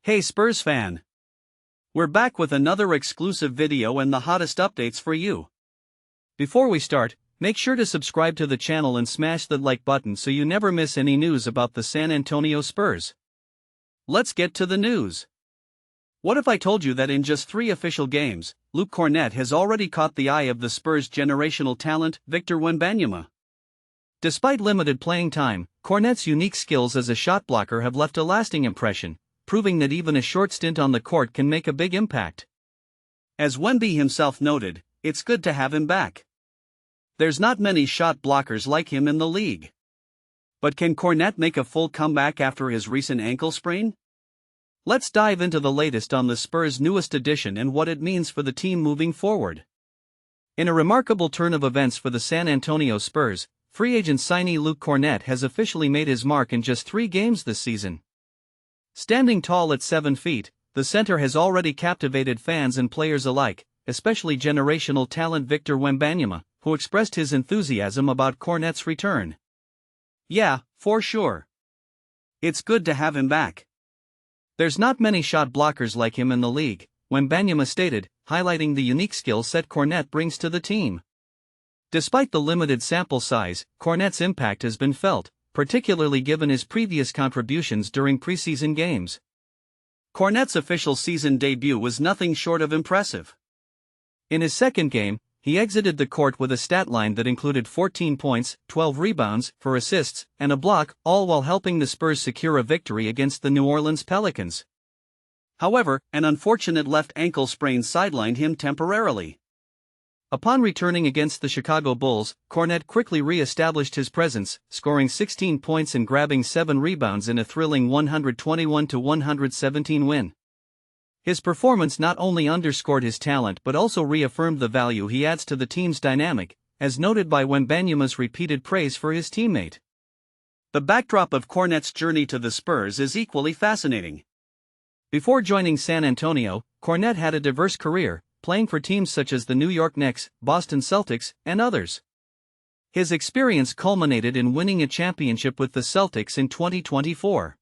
Hey Spurs fan! We're back with another exclusive video and the hottest updates for you. Before we start, make sure to subscribe to the channel and smash the like button so you never miss any news about the San Antonio Spurs. Let's get to the news. What if I told you that in just 3 official games, Luke Kornet has already caught the eye of the Spurs' generational talent, Victor Wembanyama? Despite limited playing time, Kornet's unique skills as a shot blocker have left a lasting impression, proving that even a short stint on the court can make a big impact. As Wemby himself noted, it's good to have him back. There's not many shot blockers like him in the league. But can Kornet make a full comeback after his recent ankle sprain? Let's dive into the latest on the Spurs' newest addition and what it means for the team moving forward. In a remarkable turn of events for the San Antonio Spurs, free agent signee Luke Kornet has officially made his mark in just 3 games this season. Standing tall at 7 feet, the center has already captivated fans and players alike, especially generational talent Victor Wembanyama, who expressed his enthusiasm about Kornet's return. "Yeah, for sure. It's good to have him back. There's not many shot blockers like him in the league," Wembanyama stated, highlighting the unique skill set Kornet brings to the team. Despite the limited sample size, Kornet's impact has been felt, particularly given his previous contributions during preseason games. Kornet's official season debut was nothing short of impressive. In his second game, he exited the court with a stat line that included 14 points, 12 rebounds, 4 assists, and a block, all while helping the Spurs secure a victory against the New Orleans Pelicans. However, an unfortunate left ankle sprain sidelined him temporarily. Upon returning against the Chicago Bulls, Kornet quickly re-established his presence, scoring 16 points and grabbing 7 rebounds in a thrilling 121-117 win. His performance not only underscored his talent but also reaffirmed the value he adds to the team's dynamic, as noted by Wembanyama's repeated praise for his teammate. The backdrop of Kornet's journey to the Spurs is equally fascinating. Before joining San Antonio, Kornet had a diverse career, playing for teams such as the New York Knicks, Boston Celtics, and others. His experience culminated in winning a championship with the Celtics in 2024.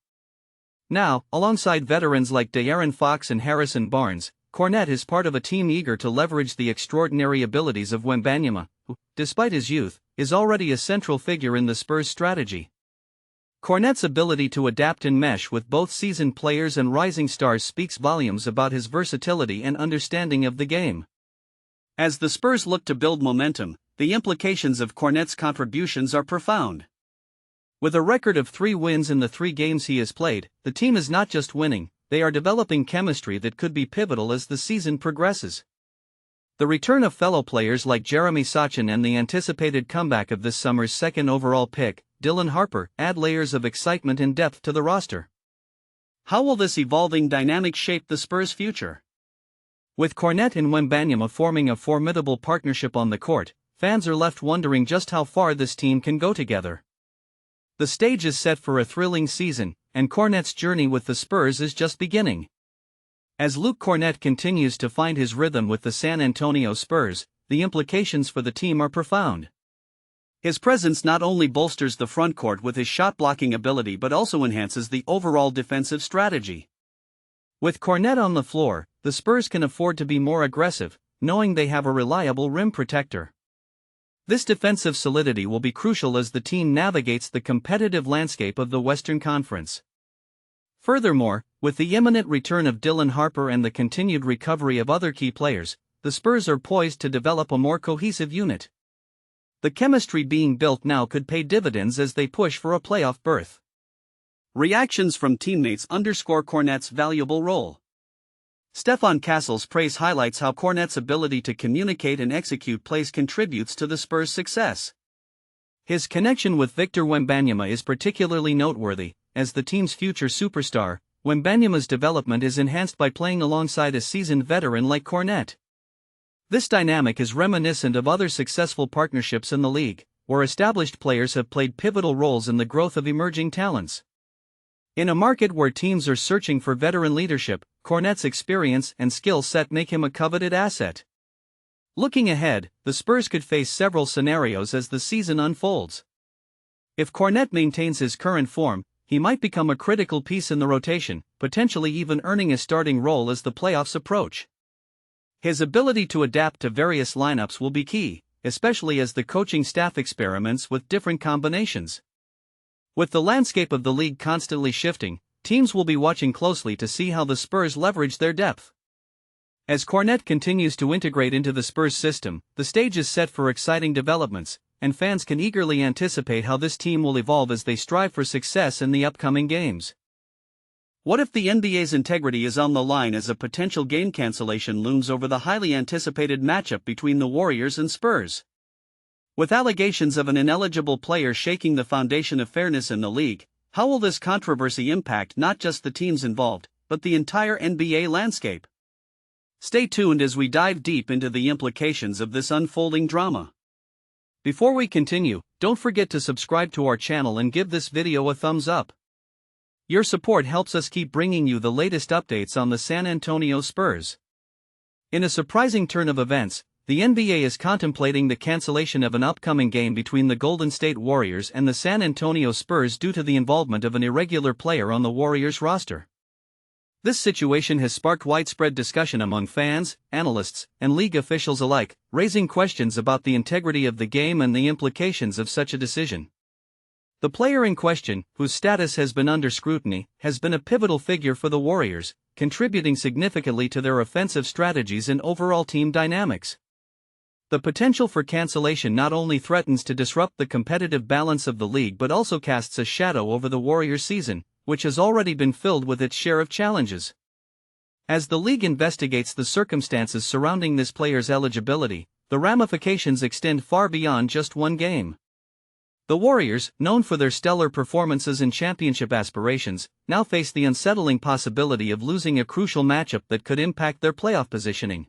Now, alongside veterans like De'Aaron Fox and Harrison Barnes, Kornet is part of a team eager to leverage the extraordinary abilities of Wembanyama, who, despite his youth, is already a central figure in the Spurs' strategy. Kornet's ability to adapt and mesh with both seasoned players and rising stars speaks volumes about his versatility and understanding of the game. As the Spurs look to build momentum, the implications of Kornet's contributions are profound. With a record of 3 wins in the 3 games he has played, the team is not just winning, they are developing chemistry that could be pivotal as the season progresses. The return of fellow players like Jeremy Sochan and the anticipated comeback of this summer's 2nd overall pick, Dylan Harper, add layers of excitement and depth to the roster. How will this evolving dynamic shape the Spurs' future? With Kornet and Wembanyama forming a formidable partnership on the court, fans are left wondering just how far this team can go together. The stage is set for a thrilling season, and Kornet's journey with the Spurs is just beginning. As Luke Kornet continues to find his rhythm with the San Antonio Spurs, the implications for the team are profound. His presence not only bolsters the frontcourt with his shot-blocking ability but also enhances the overall defensive strategy. With Kornet on the floor, the Spurs can afford to be more aggressive, knowing they have a reliable rim protector. This defensive solidity will be crucial as the team navigates the competitive landscape of the Western Conference. Furthermore, with the imminent return of Dylan Harper and the continued recovery of other key players, the Spurs are poised to develop a more cohesive unit. The chemistry being built now could pay dividends as they push for a playoff berth. Reactions from teammates underscore Kornet's valuable role. Stefan Castle's praise highlights how Kornet's ability to communicate and execute plays contributes to the Spurs' success. His connection with Victor Wembanyama is particularly noteworthy, as the team's future superstar, Wembanyama's development is enhanced by playing alongside a seasoned veteran like Kornet. This dynamic is reminiscent of other successful partnerships in the league, where established players have played pivotal roles in the growth of emerging talents. In a market where teams are searching for veteran leadership, Kornet's experience and skill set make him a coveted asset. Looking ahead, the Spurs could face several scenarios as the season unfolds. If Kornet maintains his current form, he might become a critical piece in the rotation, potentially even earning a starting role as the playoffs approach. His ability to adapt to various lineups will be key, especially as the coaching staff experiments with different combinations. With the landscape of the league constantly shifting, teams will be watching closely to see how the Spurs leverage their depth. As Kornet continues to integrate into the Spurs system, the stage is set for exciting developments, and fans can eagerly anticipate how this team will evolve as they strive for success in the upcoming games. What if the NBA's integrity is on the line as a potential game cancellation looms over the highly anticipated matchup between the Warriors and Spurs? With allegations of an ineligible player shaking the foundation of fairness in the league, how will this controversy impact not just the teams involved, but the entire NBA landscape? Stay tuned as we dive deep into the implications of this unfolding drama. Before we continue, don't forget to subscribe to our channel and give this video a thumbs up. Your support helps us keep bringing you the latest updates on the San Antonio Spurs. In a surprising turn of events, the NBA is contemplating the cancellation of an upcoming game between the Golden State Warriors and the San Antonio Spurs due to the involvement of an irregular player on the Warriors roster. This situation has sparked widespread discussion among fans, analysts, and league officials alike, raising questions about the integrity of the game and the implications of such a decision. The player in question, whose status has been under scrutiny, has been a pivotal figure for the Warriors, contributing significantly to their offensive strategies and overall team dynamics. The potential for cancellation not only threatens to disrupt the competitive balance of the league but also casts a shadow over the Warriors' season, which has already been filled with its share of challenges. As the league investigates the circumstances surrounding this player's eligibility, the ramifications extend far beyond just one game. The Warriors, known for their stellar performances and championship aspirations, now face the unsettling possibility of losing a crucial matchup that could impact their playoff positioning.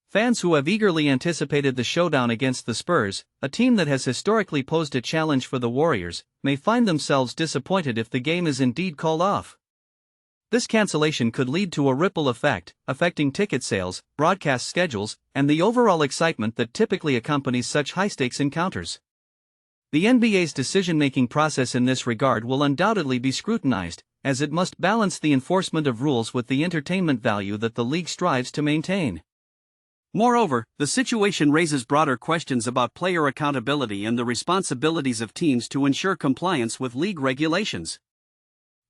Fans who have eagerly anticipated the showdown against the Spurs, a team that has historically posed a challenge for the Warriors, may find themselves disappointed if the game is indeed called off. This cancellation could lead to a ripple effect, affecting ticket sales, broadcast schedules, and the overall excitement that typically accompanies such high-stakes encounters. The NBA's decision-making process in this regard will undoubtedly be scrutinized, as it must balance the enforcement of rules with the entertainment value that the league strives to maintain. Moreover, the situation raises broader questions about player accountability and the responsibilities of teams to ensure compliance with league regulations.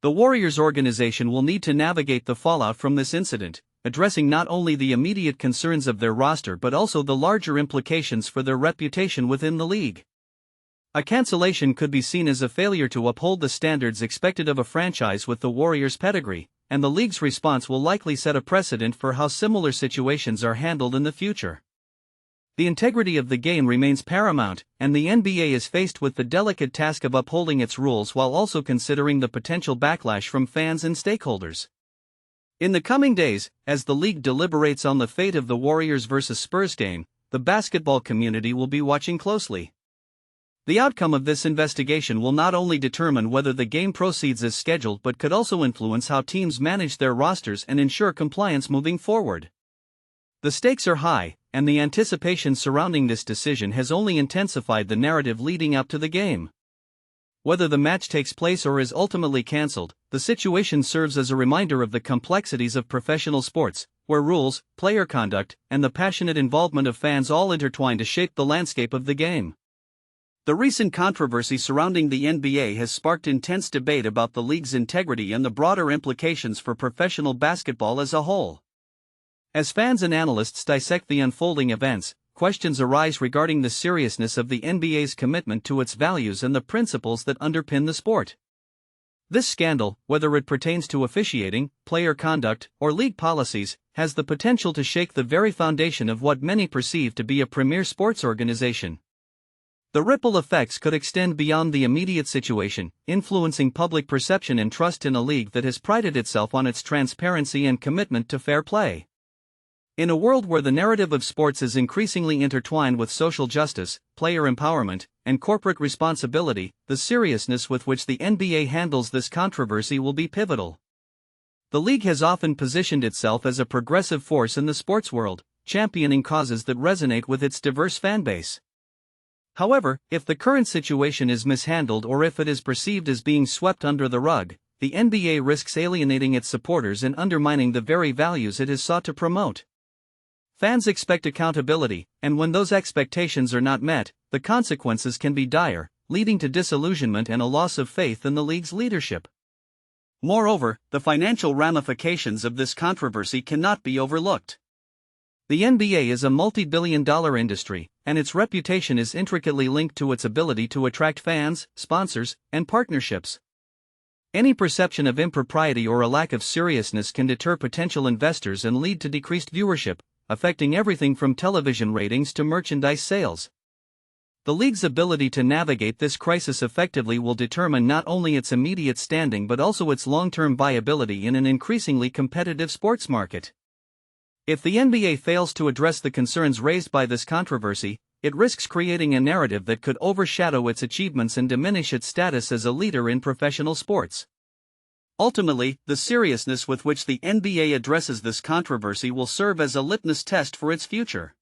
The Warriors organization will need to navigate the fallout from this incident, addressing not only the immediate concerns of their roster but also the larger implications for their reputation within the league. A cancellation could be seen as a failure to uphold the standards expected of a franchise with the Warriors' pedigree, and the league's response will likely set a precedent for how similar situations are handled in the future. The integrity of the game remains paramount, and the NBA is faced with the delicate task of upholding its rules while also considering the potential backlash from fans and stakeholders. In the coming days, as the league deliberates on the fate of the Warriors vs. Spurs game, the basketball community will be watching closely. The outcome of this investigation will not only determine whether the game proceeds as scheduled but could also influence how teams manage their rosters and ensure compliance moving forward. The stakes are high, and the anticipation surrounding this decision has only intensified the narrative leading up to the game. Whether the match takes place or is ultimately cancelled, the situation serves as a reminder of the complexities of professional sports, where rules, player conduct, and the passionate involvement of fans all intertwine to shape the landscape of the game. The recent controversy surrounding the NBA has sparked intense debate about the league's integrity and the broader implications for professional basketball as a whole. As fans and analysts dissect the unfolding events, questions arise regarding the seriousness of the NBA's commitment to its values and the principles that underpin the sport. This scandal, whether it pertains to officiating, player conduct, or league policies, has the potential to shake the very foundation of what many perceive to be a premier sports organization. The ripple effects could extend beyond the immediate situation, influencing public perception and trust in a league that has prided itself on its transparency and commitment to fair play. In a world where the narrative of sports is increasingly intertwined with social justice, player empowerment, and corporate responsibility, the seriousness with which the NBA handles this controversy will be pivotal. The league has often positioned itself as a progressive force in the sports world, championing causes that resonate with its diverse fanbase. However, if the current situation is mishandled or if it is perceived as being swept under the rug, the NBA risks alienating its supporters and undermining the very values it has sought to promote. Fans expect accountability, and when those expectations are not met, the consequences can be dire, leading to disillusionment and a loss of faith in the league's leadership. Moreover, the financial ramifications of this controversy cannot be overlooked. The NBA is a multi-billion-dollar industry, and its reputation is intricately linked to its ability to attract fans, sponsors, and partnerships. Any perception of impropriety or a lack of seriousness can deter potential investors and lead to decreased viewership, affecting everything from television ratings to merchandise sales. The league's ability to navigate this crisis effectively will determine not only its immediate standing but also its long-term viability in an increasingly competitive sports market. If the NBA fails to address the concerns raised by this controversy, it risks creating a narrative that could overshadow its achievements and diminish its status as a leader in professional sports. Ultimately, the seriousness with which the NBA addresses this controversy will serve as a litmus test for its future.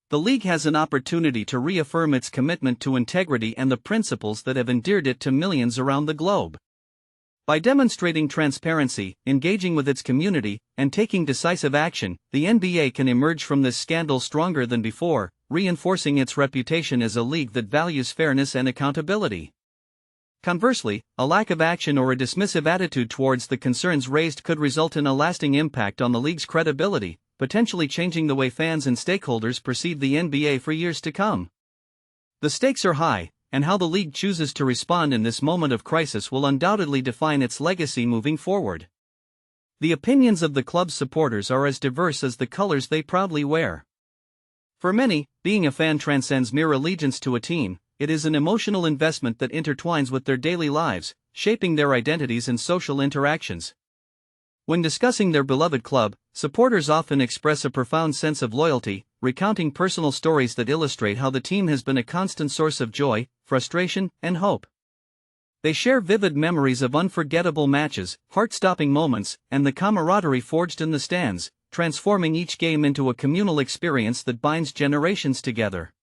The league has an opportunity to reaffirm its commitment to integrity and the principles that have endeared it to millions around the globe. By demonstrating transparency, engaging with its community, and taking decisive action, the NBA can emerge from this scandal stronger than before, reinforcing its reputation as a league that values fairness and accountability. Conversely, a lack of action or a dismissive attitude towards the concerns raised could result in a lasting impact on the league's credibility, potentially changing the way fans and stakeholders perceive the NBA for years to come. The stakes are high, and how the league chooses to respond in this moment of crisis will undoubtedly define its legacy moving forward. The opinions of the club's supporters are as diverse as the colors they proudly wear. For many, being a fan transcends mere allegiance to a team. It is an emotional investment that intertwines with their daily lives, shaping their identities and social interactions. When discussing their beloved club, supporters often express a profound sense of loyalty, recounting personal stories that illustrate how the team has been a constant source of joy, frustration, and hope. They share vivid memories of unforgettable matches, heart-stopping moments, and the camaraderie forged in the stands, transforming each game into a communal experience that binds generations together.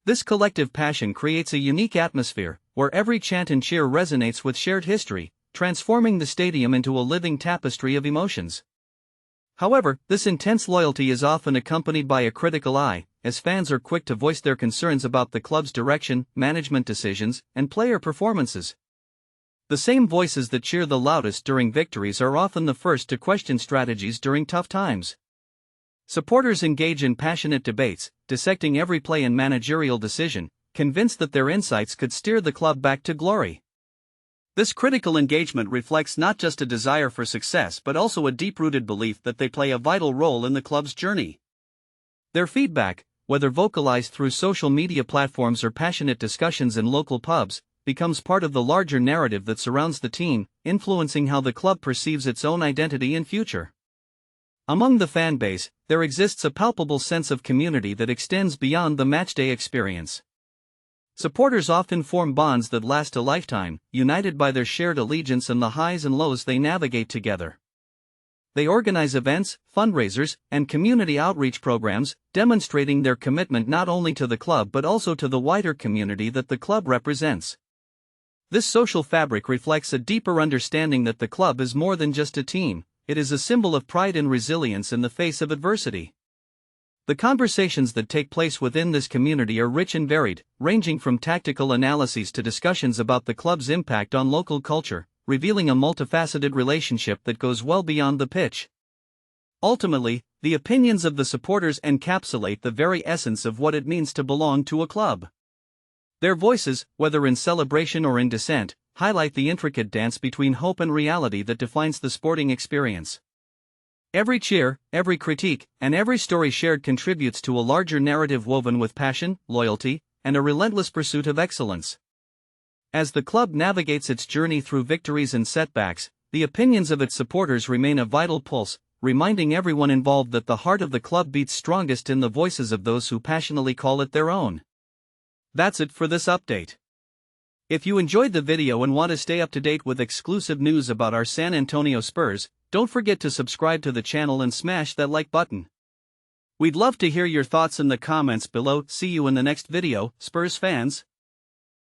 This collective passion creates a unique atmosphere, where every chant and cheer resonates with shared history, transforming the stadium into a living tapestry of emotions. However, this intense loyalty is often accompanied by a critical eye, as fans are quick to voice their concerns about the club's direction, management decisions, and player performances. The same voices that cheer the loudest during victories are often the first to question strategies during tough times. Supporters engage in passionate debates, dissecting every play and managerial decision, convinced that their insights could steer the club back to glory. This critical engagement reflects not just a desire for success but also a deep-rooted belief that they play a vital role in the club's journey. Their feedback, whether vocalized through social media platforms or passionate discussions in local pubs, becomes part of the larger narrative that surrounds the team, influencing how the club perceives its own identity and future. Among the fan base, there exists a palpable sense of community that extends beyond the matchday experience. Supporters often form bonds that last a lifetime, united by their shared allegiance and the highs and lows they navigate together. They organize events, fundraisers, and community outreach programs, demonstrating their commitment not only to the club but also to the wider community that the club represents. This social fabric reflects a deeper understanding that the club is more than just a team. It is a symbol of pride and resilience in the face of adversity. The conversations that take place within this community are rich and varied, ranging from tactical analyses to discussions about the club's impact on local culture, revealing a multifaceted relationship that goes well beyond the pitch. Ultimately, the opinions of the supporters encapsulate the very essence of what it means to belong to a club. Their voices, whether in celebration or in dissent, highlight the intricate dance between hope and reality that defines the sporting experience. Every cheer, every critique, and every story shared contributes to a larger narrative woven with passion, loyalty, and a relentless pursuit of excellence. As the club navigates its journey through victories and setbacks, the opinions of its supporters remain a vital pulse, reminding everyone involved that the heart of the club beats strongest in the voices of those who passionately call it their own. That's it for this update. If you enjoyed the video and want to stay up to date with exclusive news about our San Antonio Spurs, don't forget to subscribe to the channel and smash that like button. We'd love to hear your thoughts in the comments below. See you in the next video, Spurs fans.